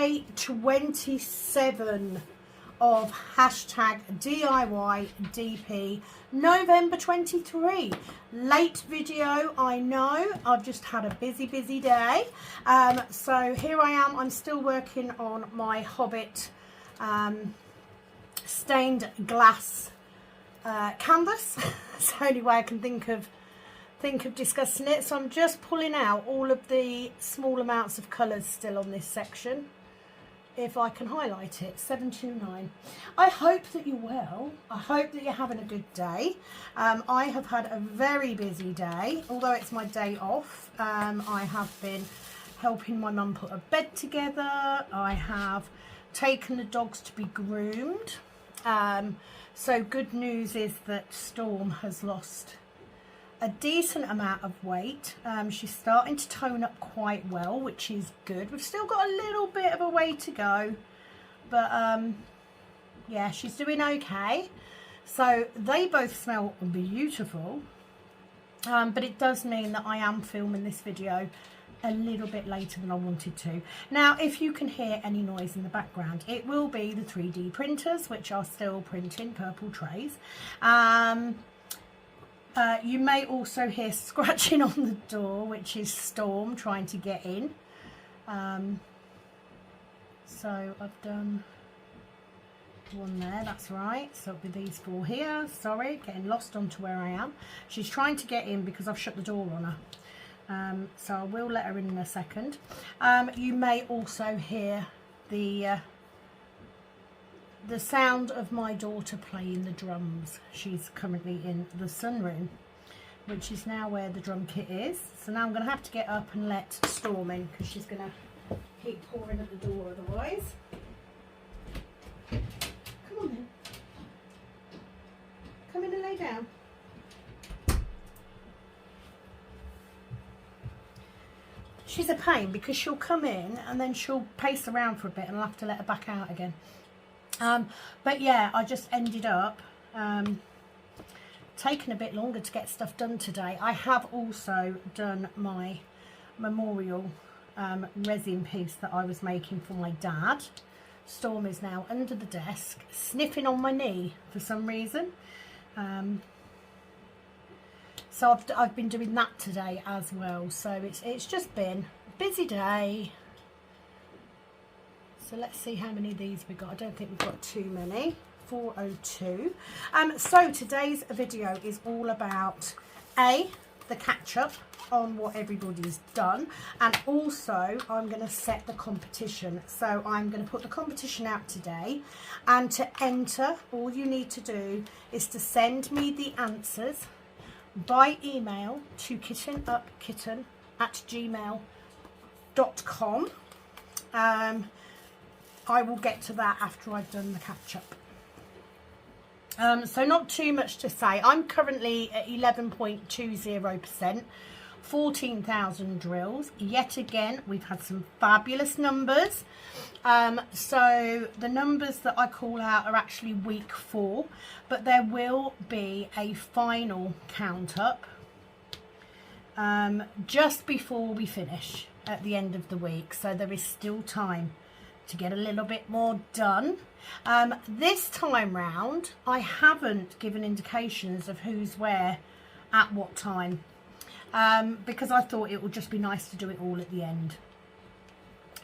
day 27 of hashtag DIY DP November 23. Late video, I know. I've just had a busy day. So here I am. I'm still working on my Hobbit stained glass canvas. It's the only way I can think of discussing it. So I'm just pulling out all of the small amounts of colours still on this section. If I can highlight it, 729. I hope that you're well. I hope that you're having a good day. I have had a very busy day, although it's my day off. I have been helping my mum put a bed together. I have taken the dogs to be groomed. So good news is that Storm has lost a decent amount of weight. She's starting to tone up quite well, which is good. We've still got a little bit of a way to go, but yeah, she's doing okay. So they both smell beautiful, but it does mean that I am filming this video a little bit later than I wanted to. Now, if you can hear any noise in the background, it will be the 3D printers, which are still printing purple trays. You may also hear scratching on the door, which is Storm trying to get in. So I've done one there, that's right. So it'll be these four here. Sorry, getting lost onto where I am. She's trying to get in because I've shut the door on her. So I will let her in a second. You may also hear the sound of my daughter playing the drums. She's currently in the sunroom, which is now where the drum kit is. So now I'm going to have to get up and let Storm in because she's going to keep pouring at the door otherwise. Come on then. Come in and lay down. She's a pain because she'll come in and then she'll pace around for a bit and I'll have to let her back out again. But yeah, I just ended up taking a bit longer to get stuff done today. I have also done my memorial resin piece that I was making for my dad. Storm is now under the desk sniffing on my knee for some reason. So I've been doing that today as well. So it's just been a busy day. So let's see how many of these we've got. I don't think we've got too many. 402. So today's video is all about the catch up on what everybody's done, and also I'm going to set the competition. So I'm going to put the competition out today, and to enter, all you need to do is to send me the answers by email to kittingupkitten@gmail.com. I will get to that after I've done the catch-up. So not too much to say. I'm currently at 11.20%, 14,000 drills. Yet again, we've had some fabulous numbers. So the numbers that I call out are actually week 4, but there will be a final count up just before we finish at the end of the week. So there is still time to get a little bit more done. This time round, I haven't given indications of who's where at what time, because I thought it would just be nice to do it all at the end.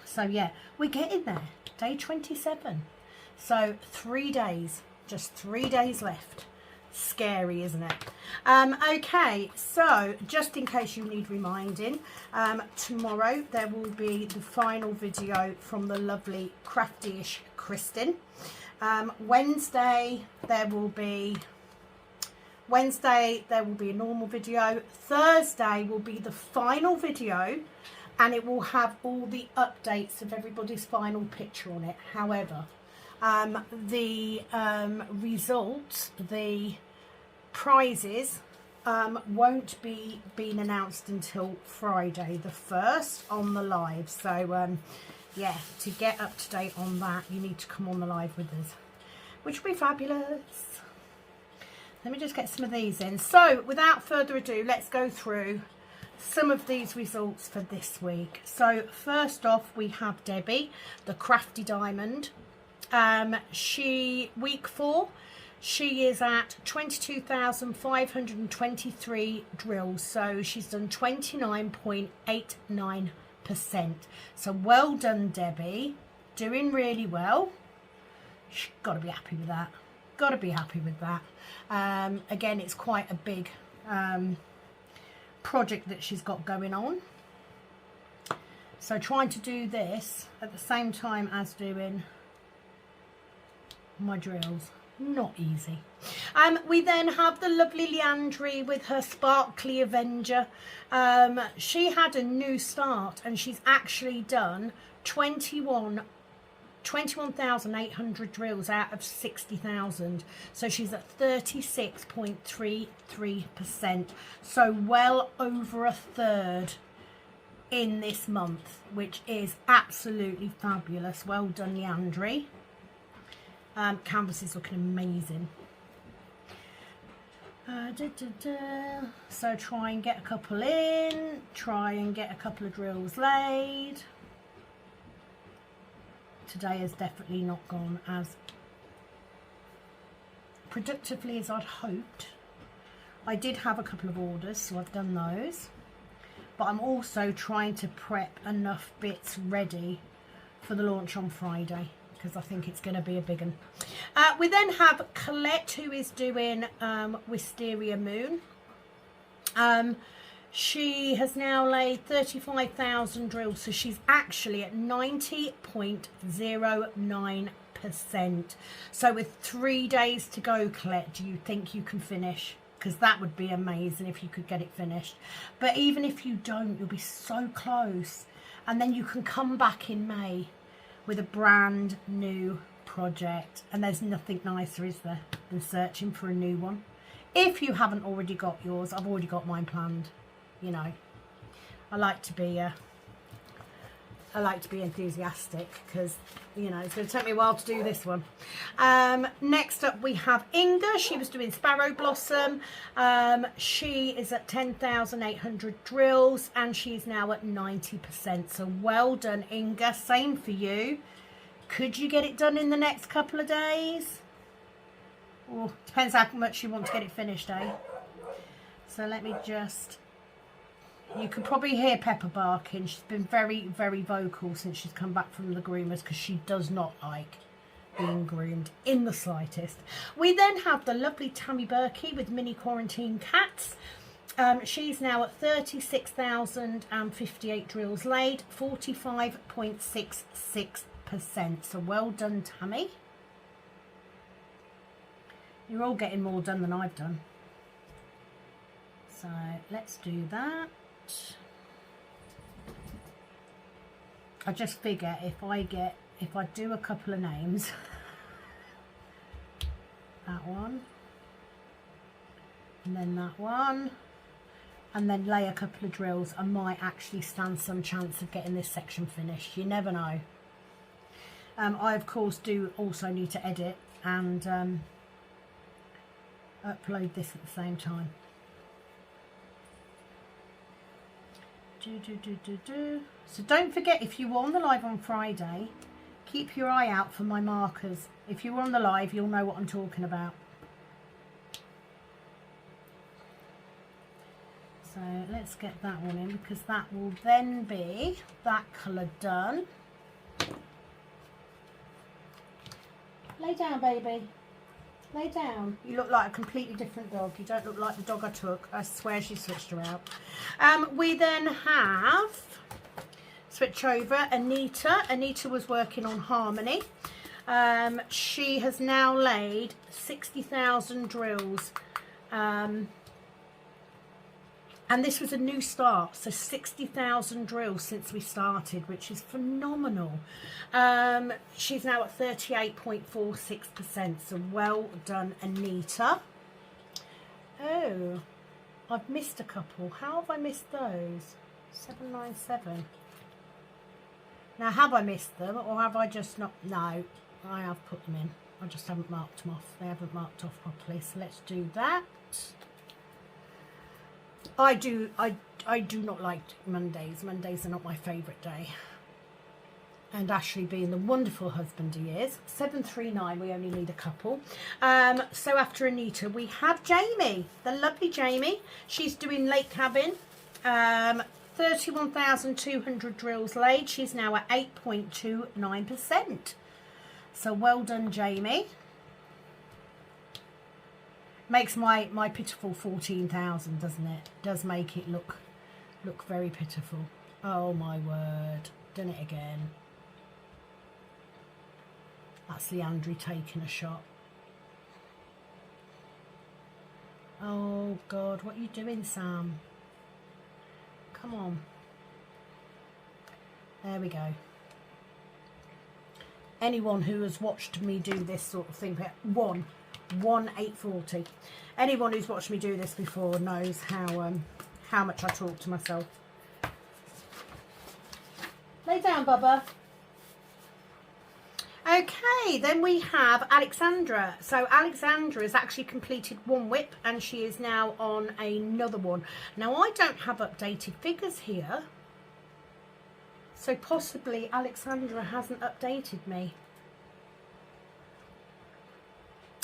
So yeah, we're getting there. Day 27. So 3 days, just 3 days left. Scary, isn't it? Okay, so just in case you need reminding, tomorrow there will be the final video from the lovely Craftyish Kristyn. Wednesday there will be a normal video. Thursday will be the final video, and it will have all the updates of everybody's final picture on it. However, the results, the prizes, won't be being announced until Friday the 1st on the live. So yeah, to get up to date on that, you need to come on the live with us, which will be fabulous. Let me just get some of these in. So without further ado, let's go through some of these results for this week. So first off, we have Debbie, the Crafty Diamond. Week 4, she is at 22,523 drills, so she's done 29.89%. So well done, Debbie, doing really well. She's got to be happy with that. Got to be happy with that. Again, it's quite a big project that she's got going on. So trying to do this at the same time as doing my drills, not easy. We then have the lovely Leandri with her Sparkly Avenger. She had a new start and she's actually done 21,800 drills out of 60,000, so she's at 36.33%, so well over a third in this month, which is absolutely fabulous. Well done, Leandri. Canvas is looking amazing. So try and get a couple in, try and get a couple of drills laid. Today has definitely not gone as productively as I'd hoped. I did have a couple of orders, so I've done those, but I'm also trying to prep enough bits ready for the launch on Friday, because I think it's going to be a big one. We then have Colette, who is doing Wisteria Moon. She has now laid 35,000 drills, so she's actually at 90.09%. So with 3 days to go, Colette, do you think you can finish? Because that would be amazing if you could get it finished. But even if you don't, you'll be so close. And then you can come back in May with a brand new project. And there's nothing nicer, is there, than searching for a new one. If you haven't already got yours, I've already got mine planned. You know, I like to be enthusiastic, because, you know, it's going to take me a while to do this one. Next up we have Inga. She was doing Sparrow Blossom. She is at 10,800 drills and she's now at 90%. So well done, Inga. Same for you. Could you get it done in the next couple of days? Or depends how much you want to get it finished, eh? So let me just... You can probably hear Pepper barking. She's been very, very vocal since she's come back from the groomers, because she does not like being groomed in the slightest. We then have the lovely Tammy Berkey with Mini Quarantine Cats. She's now at 36,058 drills laid, 45.66%. So well done, Tammy. You're all getting more done than I've done. So let's do that. I just figure if I do a couple of names, that one, and then that one, and then lay a couple of drills, I might actually stand some chance of getting this section finished. You never know. I of course do also need to edit and upload this at the same time. So don't forget, if you were on the live on Friday, keep your eye out for my markers. If you were on the live, you'll know what I'm talking about. So let's get that one in, because that will then be that colour done. Lay down, baby. Lay down. You look like a completely different dog. You don't look like the dog I took. I swear she switched her out. We then have, switch over, Anita. Anita was working on Harmony. She has now laid 60,000 drills. And this was a new start, so 60,000 drills since we started, which is phenomenal. She's now at 38.46%, so well done, Anita. Oh, I've missed a couple. How have I missed those? 797. Now, have I missed them, or have I just not? No, I have put them in. I just haven't marked them off. They haven't marked off properly, so let's do that. I I do not like Mondays. Mondays are not my favourite day. And Ashley, being the wonderful husband he is, 739, we only need a couple. So after Anita, we have Jamie, the lovely Jamie. She's doing Lake Cabin. 31,200 drills laid. She's now at 8.29%. So well done, Jamie. Makes my pitiful 14,000, doesn't it? Does make it look very pitiful. Oh my word. Done it again. That's Leandri taking a shot. Oh God, what are you doing, Sam? Come on. There we go. Anyone who has watched me do this sort of thing, 840. Anyone who's watched me do this before knows how much I talk to myself. Lay down, Bubba. Okay, then we have Alexandra. So Alexandra has actually completed one whip and she is now on another one. Now I don't have updated figures here, so possibly Alexandra hasn't updated me.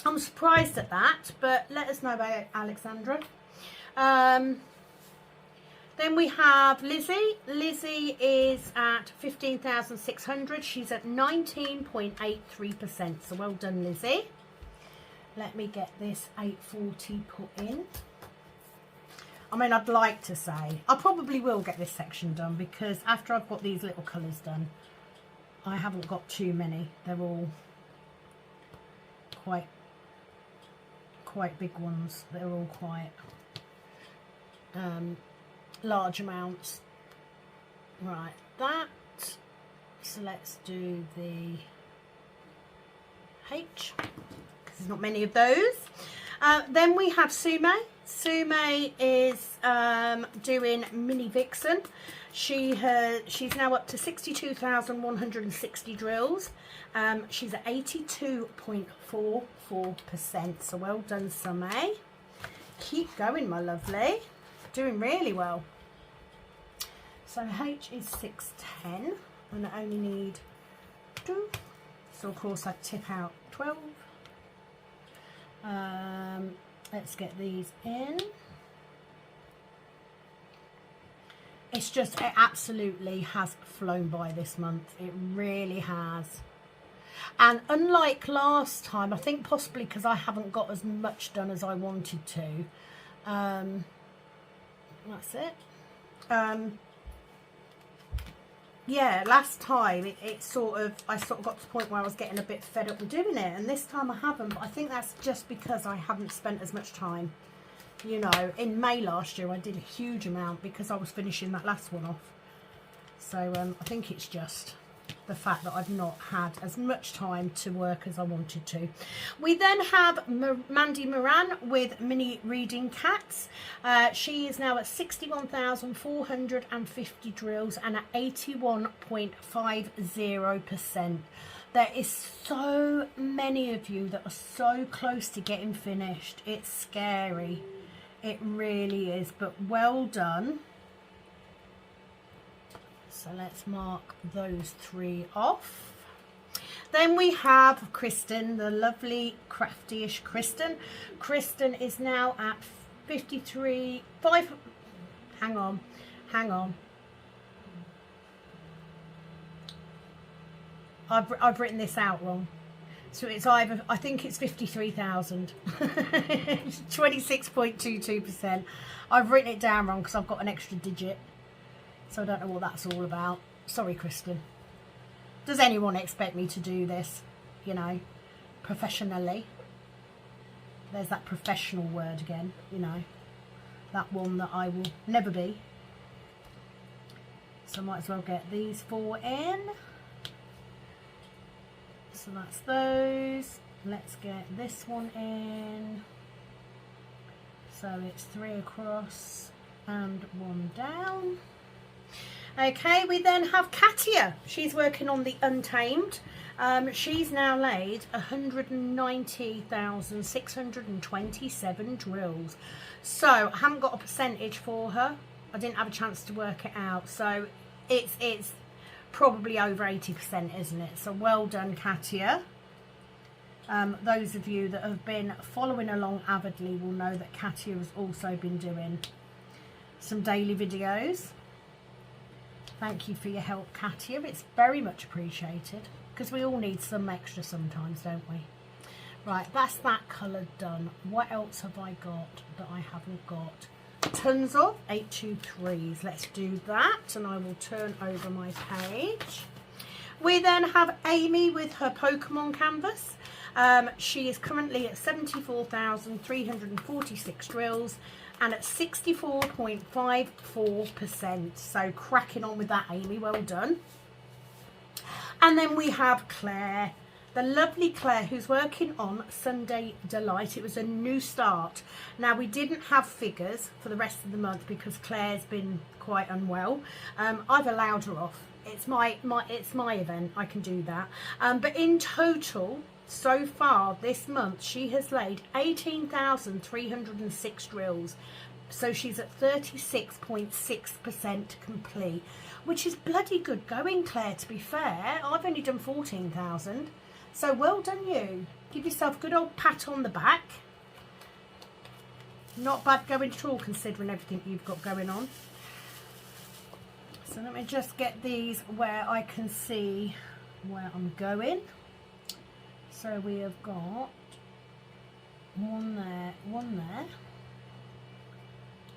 I'm surprised at that, but let us know about Alexandra. Then we have Lizzie. Lizzie is at 15,600. She's at 19.83%. So well done, Lizzie. Let me get this 840 put in. I mean, I'd like to say, I probably will get this section done because after I've got these little colours done, I haven't got too many. They're all quite big ones. They're all quite large amounts. Right, that. So let's do the H, because there's not many of those. Then we have Sume. Sume is doing Mini Vixen. She's now up to 62,160 drills. She's at 82.44%. So well done, Sume. Keep going, my lovely. Doing really well. So H is 610 and I only need 2. So of course I tip out 12. Let's get these in. It's just, it absolutely has flown by this month. It really has. And unlike last time, I think possibly because I haven't got as much done as I wanted to. That's it. Yeah, last time I sort of got to the point where I was getting a bit fed up with doing it, and this time I haven't. But I think that's just because I haven't spent as much time. You know, in May last year I did a huge amount because I was finishing that last one off. So I think it's just the fact that I've not had as much time to work as I wanted to. We then have Mandy Moran with Mini Reading Cats. She is now at 61,450 drills and at 81.50%. There is so many of you that are so close to getting finished. It's scary. It really is, but well done. So let's mark those 3 off. Then we have Kristyn, the lovely Craftyish Kristyn. Kristyn is now at 53.5. Hang on. I've written this out wrong. So it's either, I think it's 53,000. 26.22%. I've written it down wrong because I've got an extra digit. So I don't know what that's all about. Sorry, Kristyn. Does anyone expect me to do this, you know, professionally? There's that professional word again, you know. That one that I will never be. So I might as well get these 4 in. So that's those. Let's get this one in. So it's 3 across and 1 down. Okay, we then have Katia. She's working on the Untamed. She's now laid 190,627 drills. So I haven't got a percentage for her. I didn't have a chance to work it out. So it's probably over 80%, isn't it? So well done, Katia. Those of you that have been following along avidly will know that Katia has also been doing some daily videos. Thank you for your help, Katia. It's very much appreciated, because we all need some extra sometimes, don't we? Right, that's that colour done. What else have I got that I haven't got? Tons of 823s. Let's do that, and I will turn over my page. We then have Amy with her Pokemon canvas. She is currently at 74,346 drills and at 64.54%. So cracking on with that, Amy. Well done. And then we have Claire, the lovely Claire, who's working on Sunday Delight. It was a new start. Now, we didn't have figures for the rest of the month because Claire's been quite unwell. I've allowed her off. It's my event. I can do that. But in total, so far this month, she has laid 18,306 drills. So she's at 36.6% complete, which is bloody good going, Claire, to be fair. I've only done 14,000. So well done you. Give yourself a good old pat on the back. Not bad going at all, considering everything you've got going on. So let me just get these where I can see where I'm going. So we have got one there,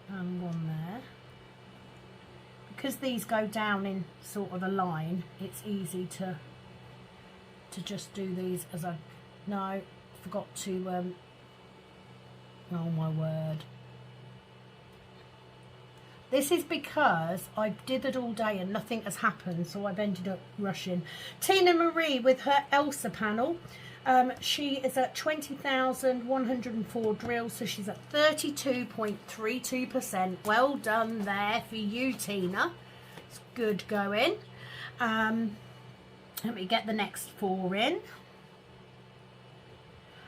and one there. Because these go down in sort of a line, it's easy to just do these as I... No, forgot to... oh my word. This is because I've dithered all day and nothing has happened, so I've ended up rushing. Tina Marie with her Elsa panel. She is at 20,104 drills, so she's at 32.32%. Well done there for you, Tina. It's good going. Let me get the next 4 in.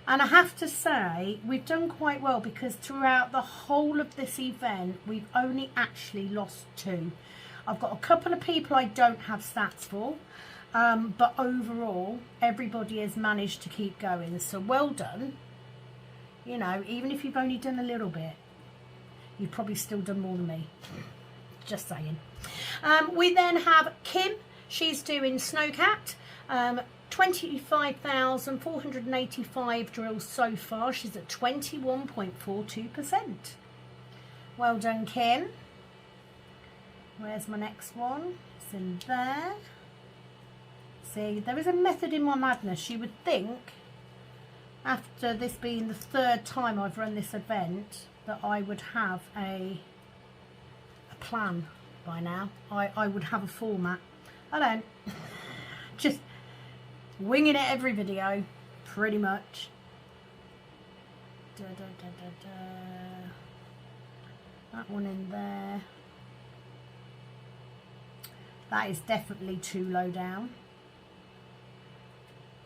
And I have to say, we've done quite well, because throughout the whole of this event, we've only actually lost 2. I've got a couple of people I don't have stats for, but overall, everybody has managed to keep going. So well done. You know, even if you've only done a little bit, you've probably still done more than me. Just saying. We then have Kim. She's doing Snowcat. 25,485 drills so far. She's at 21.42%. Well done, Kim. Where's my next one? It's in there. See, there is a method in my madness. You would think, after this being the 3rd time I've run this event, that I would have a plan by now. I would have a format. I don't. Just winging it every video, pretty much. That one in there. That is definitely too low down.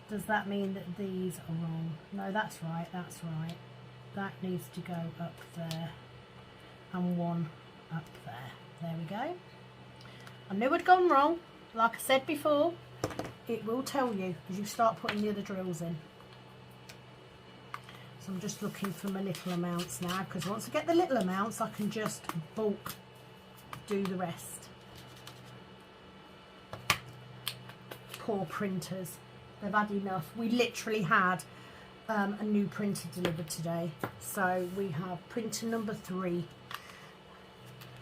Does that mean that these are wrong? No, that's right, that's right. That needs to go up there. And one up there. There we go. I knew I'd gone wrong. Like I said before, it will tell you as you start putting the other drills in. So I'm just looking for my little amounts now, because once I get the little amounts, I can just bulk do the rest. Poor printers. They've had enough. We literally had a new printer delivered today. So we have printer number 3.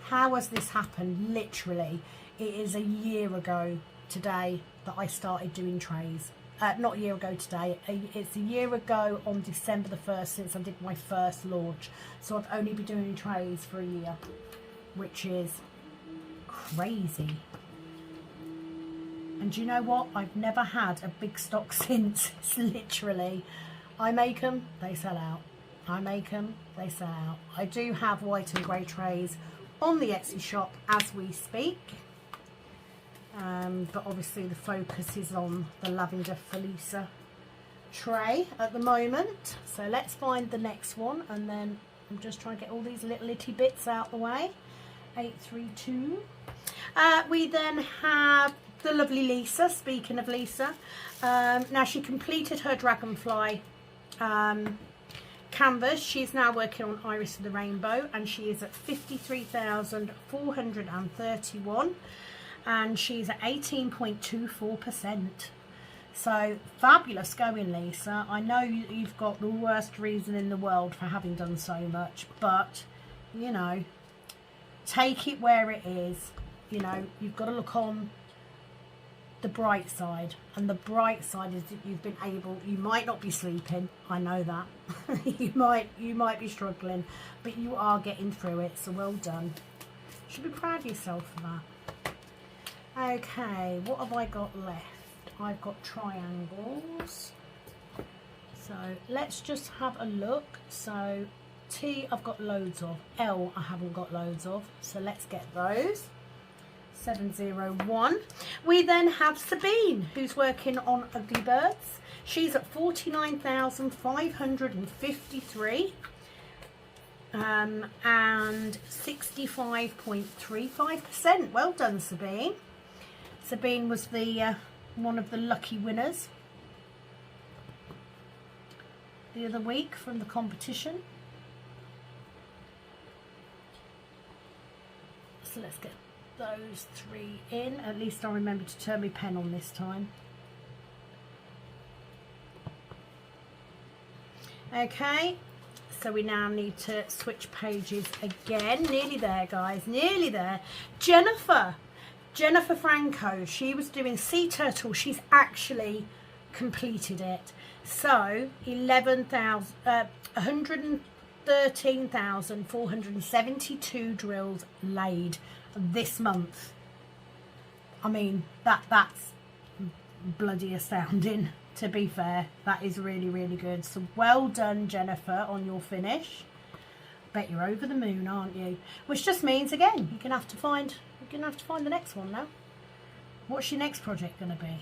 How has this happened? Literally, it is a year ago today that I started doing trays. Not a year ago today. It's a year ago on December the 1st since I did my first launch. So I've only been doing trays for a year, which is crazy. And do you know what? I've never had a big stock since. It's literally, I make them, they sell out. I make them, they sell out. I do have white and grey trays on the Etsy shop as we speak. But obviously the focus is on the Lavender Felisa tray at the moment. So let's find the next one, and then I'm just trying to get all these little itty bits out the way. 832. We then have the lovely Lisa. Speaking of Lisa, now she completed her dragonfly canvas. She's now working on Iris of the Rainbow, and she is at 53,431, and she's at 18.24%. So fabulous going, Lisa. I know you've got the worst reason in the world for having done so much, but you know, take it where it is. You know, you've got to look on the bright side, and the bright side is that you've been able, you might not be sleeping, I know that. you might be struggling, but you are getting through it, so well done. You should be proud of yourself for that. Okay, what have I got left? I've got triangles, so let's just have a look. So T I've got loads of, L I haven't got loads of, so let's get those. 701. We then have Sabine, who's working on Ugly Birds. She's at 49,553 and 65.35%. Well done, Sabine. Sabine was the one of the lucky winners the other week from the competition. So let's get those three in. At least I remember to turn my pen on this time. Okay, so we now need to switch pages again. Nearly there, guys, nearly there. Jennifer Franco, she was doing sea turtle. She's actually completed it. So 113,472 drills laid this month. I mean, that's bloody astounding, to be fair. That is really, really good. So well done, Jennifer, on your finish. Bet you're over the moon, aren't you? Which just means, again, you're gonna have to find the next one now. What's your next project gonna be?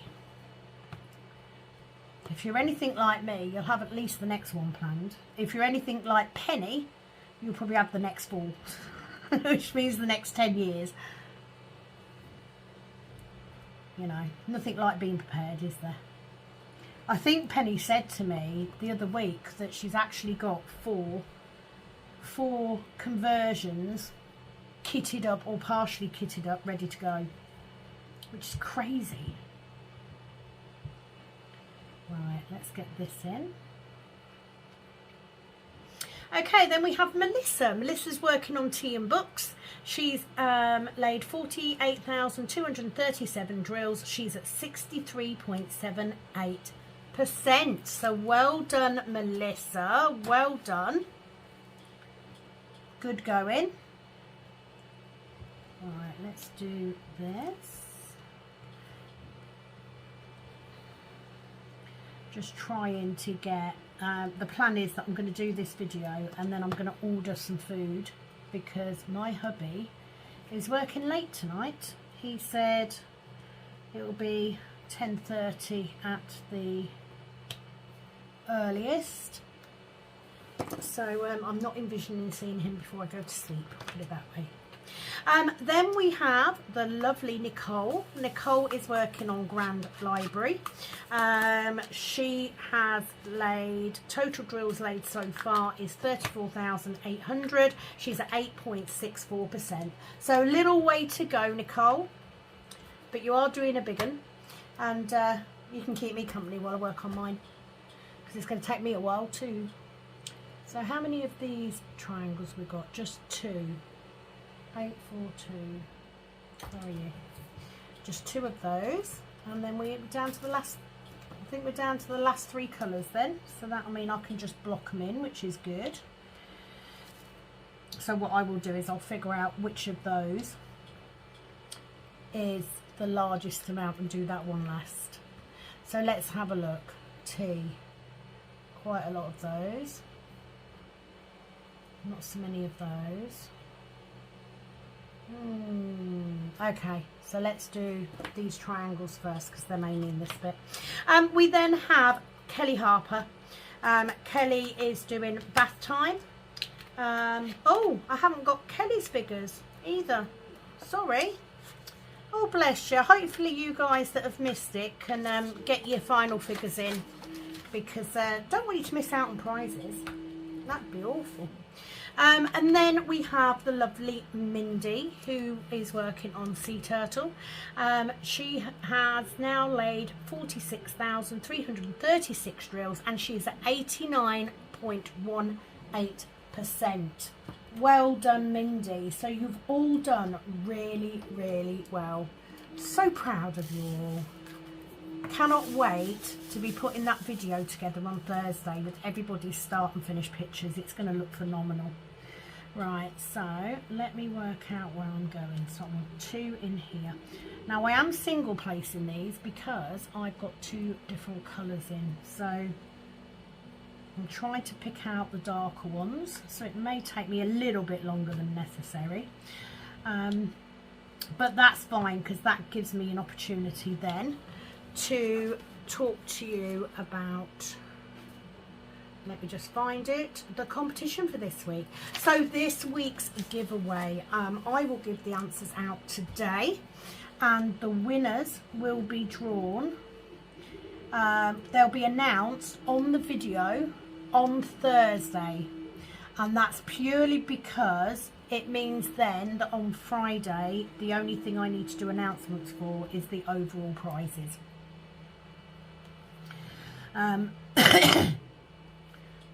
If you're anything like me, you'll have at least the next one planned. If you're anything like Penny, you'll probably have the next 4, which means the next 10 years. You know, nothing like being prepared, is there? I think Penny said to me the other week that she's actually got four conversions kitted up or partially kitted up, ready to go, which is crazy. Right, let's get this in. Okay, then we have Melissa. Melissa's working on tea and books. She's laid 48,237 drills. She's at 63.78%. So well done, Melissa. Well done. Good going. All right, let's do this. Just trying to get, the plan is that I'm going to do this video and then I'm going to order some food because my hubby is working late tonight. He said it will be 10:30 at the earliest. So I'm not envisioning seeing him before I go to sleep, put it that way. Then we have the lovely Nicole. Nicole is working on Grand Library. She has laid, total drills laid so far is 34,800. She's at 8.64%. So a little way to go, Nicole, but you are doing a big one, and you can keep me company while I work on mine, because it's going to take me a while too. So how many of these triangles we got? Just 2. 842. Where are you? Just 2 of those, and then we're down to the last. I think we're down to the last 3 colours then. So that'll mean I can just block them in, which is good. So what I will do is I'll figure out which of those is the largest amount and do that one last. So let's have a look. T. Quite a lot of those. Not so many of those. Okay, so let's do these triangles first because they're mainly in this bit. We then have Kelly Harper. Kelly is doing bath time. Oh, I haven't got Kelly's figures. either. Sorry. Oh, bless you. Hopefully you guys that have missed it can get your final figures in, because don't want you to miss out on prizes. That'd be awful. And then we have the lovely Mindy, who is working on Sea Turtle. She has now laid 46,336 drills, and she's at 89.18%. Well done, Mindy. So you've all done really, really well. So proud of you all. Cannot wait to be putting that video together on Thursday with everybody's start and finish pictures. It's going to look phenomenal. Right, so let me work out where I'm going. So I want 2 in here. Now I am single placing these because I've got 2 different colours in. So I'm trying to pick out the darker ones, so it may take me a little bit longer than necessary. But that's fine, because that gives me an opportunity then to talk to you about, let me just find it, the competition for this week. So this week's giveaway, I will give the answers out today, and the winners will be drawn. They'll be announced on the video on Thursday, and that's purely because it means then that on Friday the only thing I need to do announcements for is the overall prizes.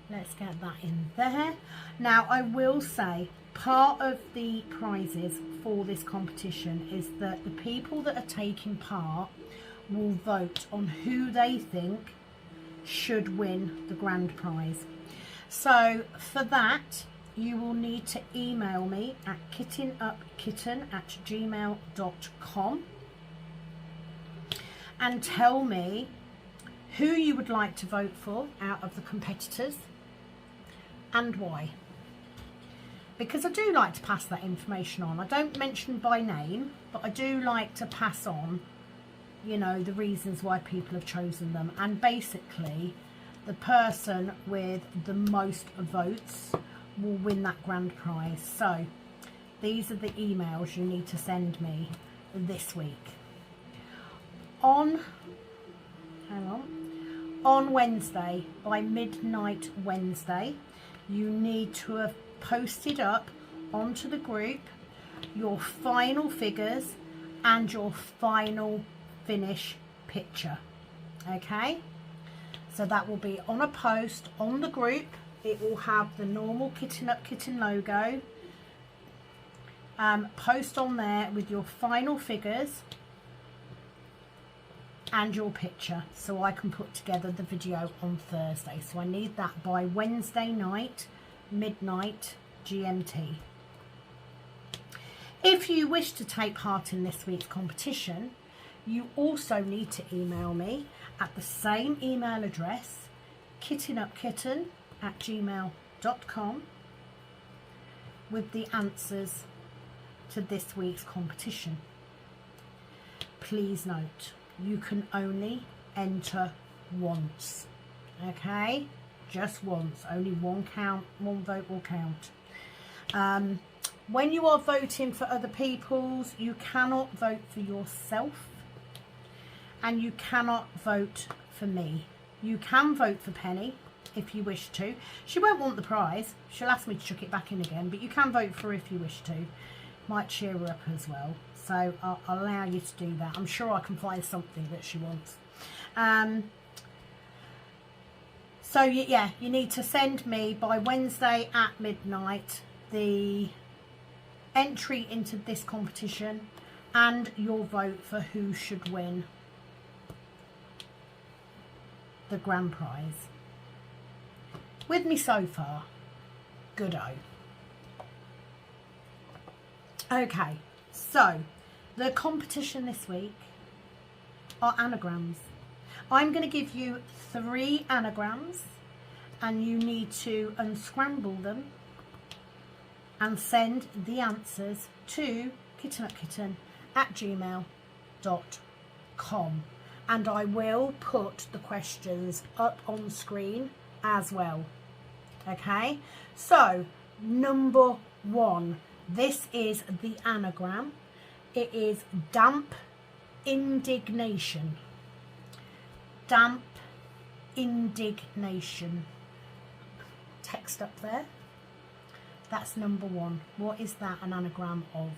Let's get that in there. Now I will say, part of the prizes for this competition is that the people that are taking part will vote on who they think should win the grand prize. So for that, you will need to email me at kittingupkitten@gmail.com and tell me who you would like to vote for out of the competitors and why. Because I do like to pass that information on. I don't mention by name, but I do like to pass on, you know, the reasons why people have chosen them. And basically, the person with the most votes will win that grand prize. So these are the emails you need to send me this week. On Wednesday, by midnight Wednesday, you need to have posted up onto the group your final figures and your final finish picture. Okay, so that will be on a post on the group. It will have the normal Kittingupkitten logo. Post on there with your final figures and your picture, so I can put together the video on Thursday. So I need that by Wednesday night, midnight GMT. If you wish to take part in this week's competition, you also need to email me at the same email address, kittingupkitten@gmail.com, with the answers to this week's competition. Please note, you can only enter once. Okay, just once. Only one vote will count. When you are voting for other people's, you cannot vote for yourself, and you cannot vote for me. You can vote for Penni if you wish to. She won't want the prize. She'll ask me to chuck it back in again, but you can vote for her if you wish to. Might cheer her up as well. So I'll allow you to do that. I'm sure I can find something that she wants. So yeah, you need to send me by Wednesday at midnight the entry into this competition and your vote for who should win the grand prize. With me so far? Good-o. Okay, so the competition this week are anagrams. I'm going to give you 3 anagrams, and you need to unscramble them and send the answers to kittingupkitten@gmail.com. And I will put the questions up on screen as well. Okay, so number 1, This is the anagram. It is damp indignation. Damp indignation. Text up there. That's number 1. What is that an anagram of?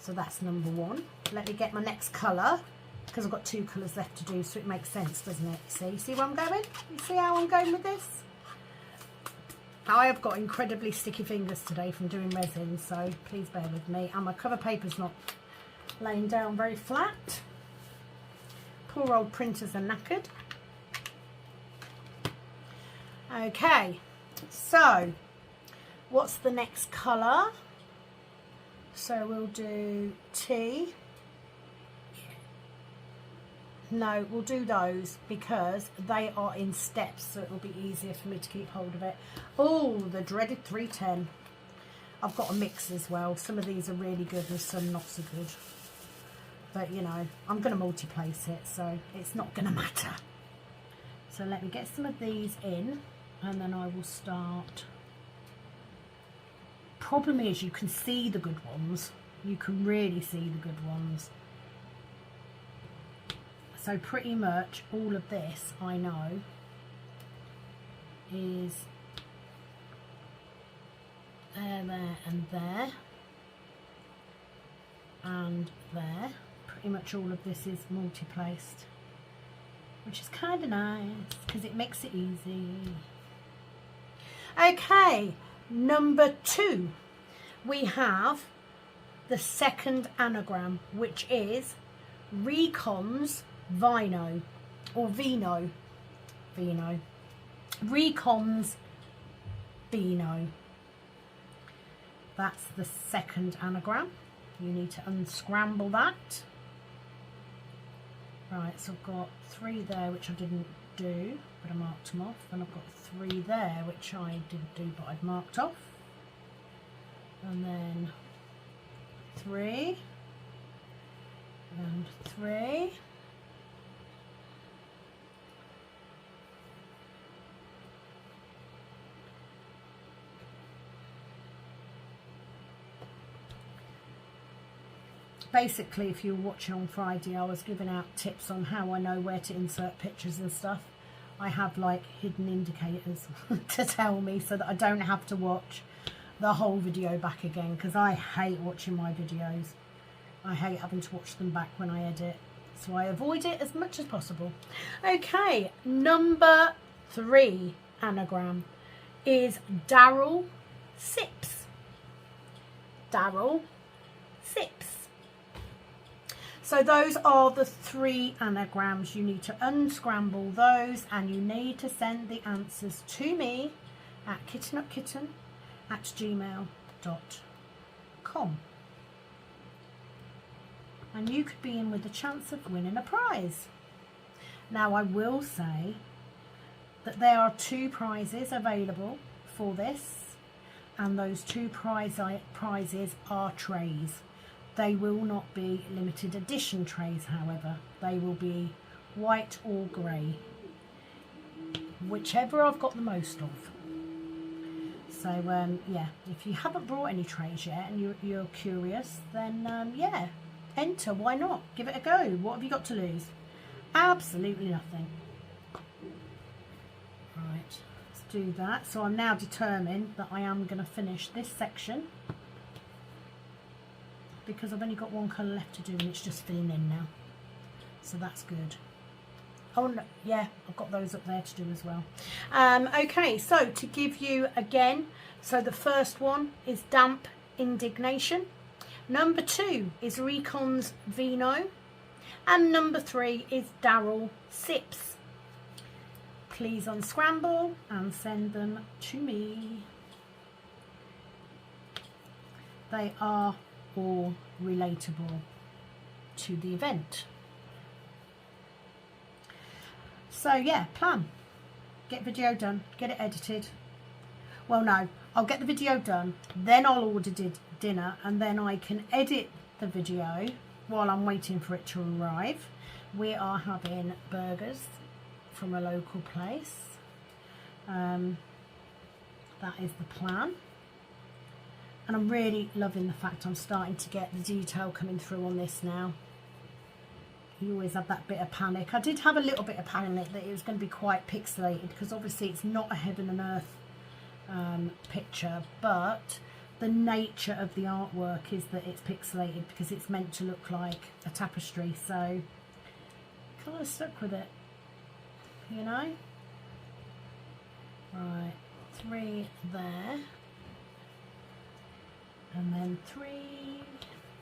So that's number 1. Let me get my next colour, because I've got 2 colours left to do, so it makes sense, doesn't it? See where I'm going? You see how I'm going with this? I have got incredibly sticky fingers today from doing resin, so please bear with me. And my cover paper's not laying down very flat. Poor old printers are knackered. Okay, so what's the next colour? So we'll do tea. No, we'll do those because they are in steps, so it'll be easier for me to keep hold of it. Oh, the dreaded 310. I've got a mix as well. Some of these are really good and some not so good. But, you know, I'm going to multi-place it, so it's not going to matter. So let me get some of these in, and then I will start. Problem is, you can see the good ones. You can really see the good ones. So pretty much all of this, I know, is there, and there, and there. Pretty much all of this is multi-placed, which is kind of nice because it makes it easy. Okay, number 2, we have the second anagram, which is Recon's Vino, or Vino, Recon's Vino. That's the second anagram. You need to unscramble that. Right, so I've got 3 there which I didn't do, but I marked them off, and I've got 3 there which I didn't do but I've marked off, and then 3 and 3. Basically, if you were watching on Friday, I was giving out tips on how I know where to insert pictures and stuff. I have like hidden indicators to tell me so that I don't have to watch the whole video back again, because I hate watching my videos. I hate having to watch them back when I edit, so I avoid it as much as possible. Okay, number 3 anagram is Daryl Sips. Daryl Sips. So those are the 3 anagrams. You need to unscramble those, and you need to send the answers to me at kittingupkitten@gmail.com. And you could be in with a chance of winning a prize. Now I will say that there are 2 prizes available for this, and those 2 prizes are trays. They will not be limited edition trays, however. They will be white or grey, whichever I've got the most of. So yeah, if you haven't brought any trays yet and you're curious, then yeah, enter. Why not? Give it a go. What have you got to lose? Absolutely nothing. Right, let's do that. So I'm now determined that I am going to finish this section, because I've only got 1 colour left to do and it's just filling in now, so that's good. Oh no, yeah, I've got those up there to do as well. Okay, so to give you again, so the first one is Damp Indignation, number 2 is Recon's Vino, and number 3 is Daryl Sips. Please unscramble and send them to me. They are all relatable to the event. So yeah, plan. Get video done, get it edited. Well no, I'll get the video done, then I'll order dinner, and then I can edit the video while I'm waiting for it to arrive. We are having burgers from a local place. That is the plan. And I'm really loving the fact I'm starting to get the detail coming through on this now. You always have that bit of panic. I did have a little bit of panic that it was going to be quite pixelated, because obviously it's not a heaven and earth picture, but the nature of the artwork is that it's pixelated because it's meant to look like a tapestry. So kind of stuck with it, you know. Right, 3 there, and then 3,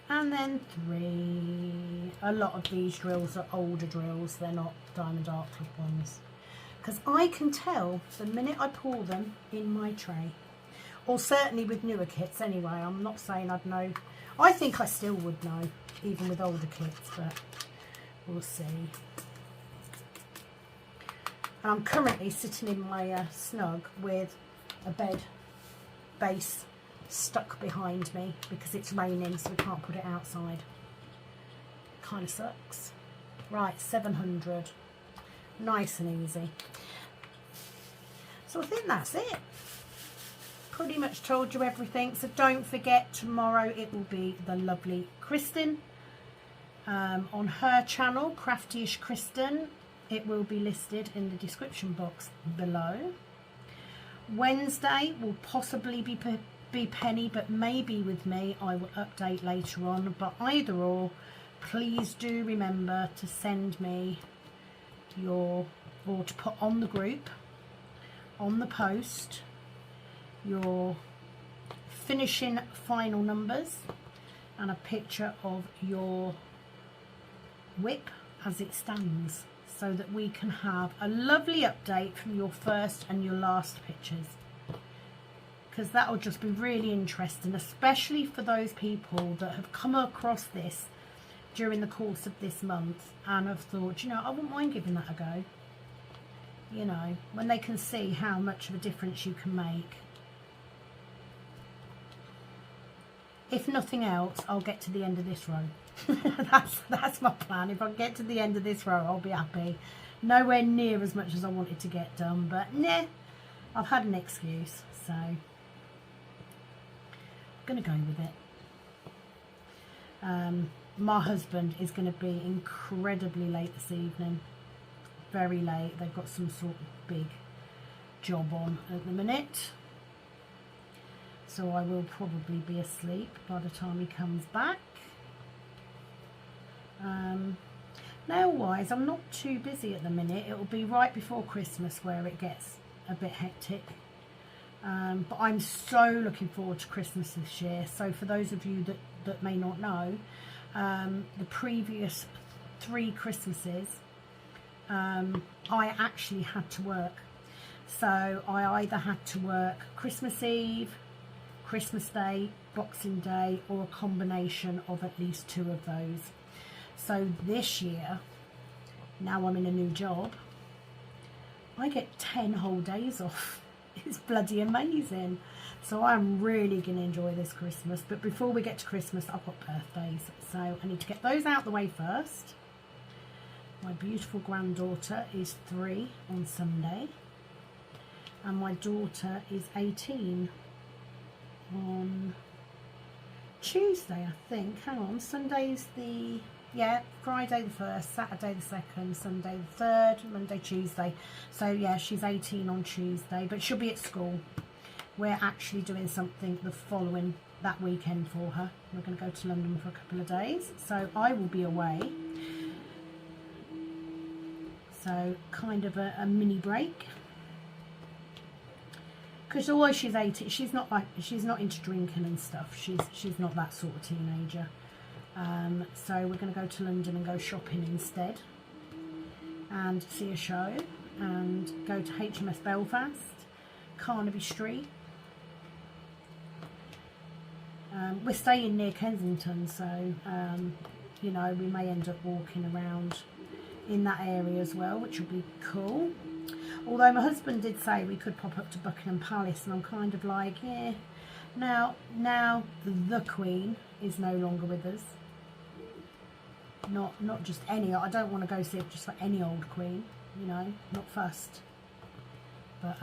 and then 3. A lot of these drills are older drills, they're not Diamond Art Club ones, because I can tell the minute I pour them in my tray, or certainly with newer kits anyway. I'm not saying I'd know. I think I still would know, even with older kits, but we'll see. And I'm currently sitting in my snug with a bed base stuck behind me because it's raining, so we can't put it outside. Kind of sucks. Right, 700. Nice and easy. So I think that's it. Pretty much told you everything. So don't forget, tomorrow it will be the lovely Kristyn on her channel, Craftyish Kristyn. It will be listed in the description box below. Wednesday will possibly be Penni, but maybe with me. I will update later on, but either or, please do remember to send me your, or to put on the group, on the post, your finishing final numbers and a picture of your whip as it stands, so that we can have a lovely update from your first and your last pictures, because that will just be really interesting, especially for those people that have come across this during the course of this month and have thought, you know, I wouldn't mind giving that a go. You know, when they can see how much of a difference you can make. If nothing else, I'll get to the end of this row. that's my plan. If I get to the end of this row, I'll be happy. Nowhere near as much as I wanted to get done, but nah, I've had an excuse, so I'm gonna go with it. My husband is going to be incredibly late this evening, very late. They've got some sort of big job on at the minute, so I will probably be asleep by the time he comes back. Nail-wise, I'm not too busy at the minute. It will be right before Christmas where it gets a bit hectic. But I'm so looking forward to Christmas this year. So for those of you that may not know, the previous 3 Christmases, I actually had to work. So I either had to work Christmas Eve, Christmas Day, Boxing Day, or a combination of at least 2 of those. So this year, now I'm in a new job, I get 10 whole days off. It's bloody amazing. So I'm really going to enjoy this Christmas. But before we get to Christmas, I've got birthdays, so I need to get those out the way first. My beautiful granddaughter is 3 on Sunday, and my daughter is 18 on Tuesday, I think. Hang on, Sunday's the, yeah, Friday the 1st, Saturday the 2nd, Sunday the 3rd, Monday, Tuesday. So yeah, she's 18 on Tuesday, but she'll be at school. We're actually doing something the following, that weekend for her. We're going to go to London for a couple of days, so I will be away. So kind of a mini break. Because although she's 18, she's not into drinking and stuff. She's not that sort of teenager. So we're going to go to London and go shopping instead, and see a show, and go to HMS Belfast, Carnaby Street. We're staying near Kensington, so you know, we may end up walking around in that area as well, which will be cool. Although my husband did say we could pop up to Buckingham Palace, and I'm kind of like, yeah, now the Queen is no longer with us. Not just any, I don't want to go see it just for any old Queen, you know, not fussed. But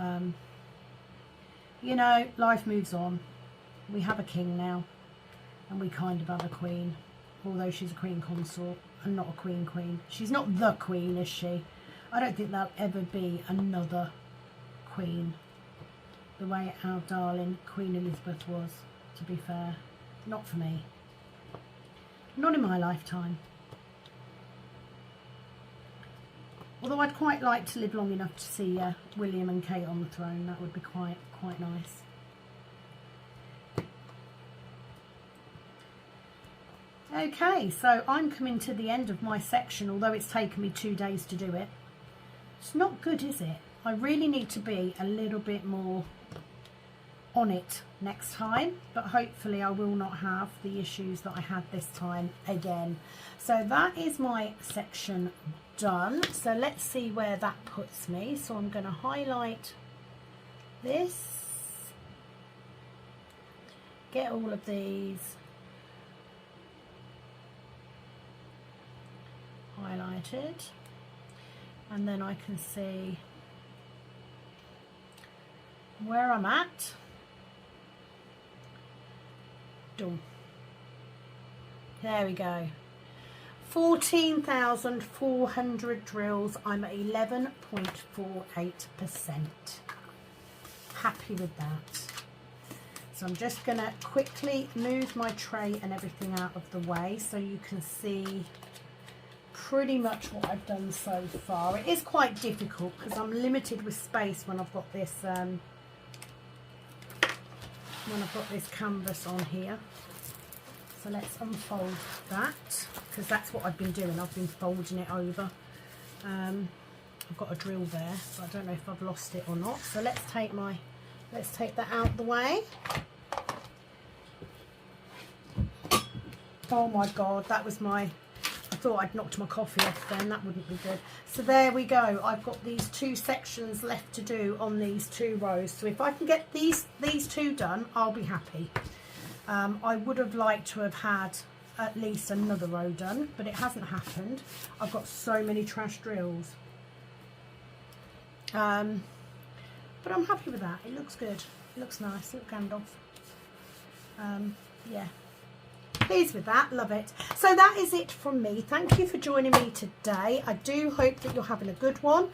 you know, life moves on. We have a king now, and we kind of have a queen, although she's a queen consort and not a queen queen. She's not the queen, is she? I don't think there'll ever be another queen the way our darling Queen Elizabeth was, to be fair. Not for me. Not in my lifetime. Although I'd quite like to live long enough to see William and Kate on the throne. That would be quite nice. Okay, so I'm coming to the end of my section, although it's taken me 2 days to do it. It's not good, is it? I really need to be a little bit more on it next time, but hopefully I will not have the issues that I had this time again. So that is my section done. So let's see where that puts me. So I'm going to highlight this, get all of these highlighted, and then I can see where I'm at. Done. There we go. 14,400 drills. I'm at 11.48%. Happy with that. So I'm just going to quickly move my tray and everything out of the way so you can see pretty much what I've done so far. It is quite difficult because I'm limited with space when I've got this canvas on here. So let's unfold that, because that's what I've been doing. I've been folding it over. I've got a drill there, but I don't know if I've lost it or not. So let's take that out the way. Oh my God, that was I thought I'd knocked my coffee off then. That wouldn't be good. So there we go. I've got these 2 sections left to do on these 2 rows. So if I can get these 2 done, I'll be happy. I would have liked to have had at least another row done, but it hasn't happened. I've got so many trash drills. But I'm happy with that. It looks good. It looks nice. Look, Gandalf. Yeah. Pleased with that. Love it. So that is it from me. Thank you for joining me today. I do hope that you're having a good one.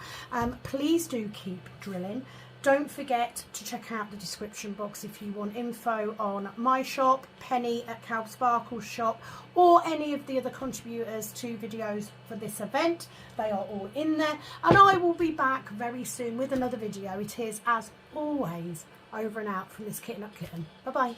Please do keep drilling. Don't forget to check out the description box if you want info on my shop, Penni at Kalbs Sparkles shop, or any of the other contributors to videos for this event. They are all in there, and I will be back very soon with another video. It is, as always, over and out from this Kittingupkitten. Bye bye.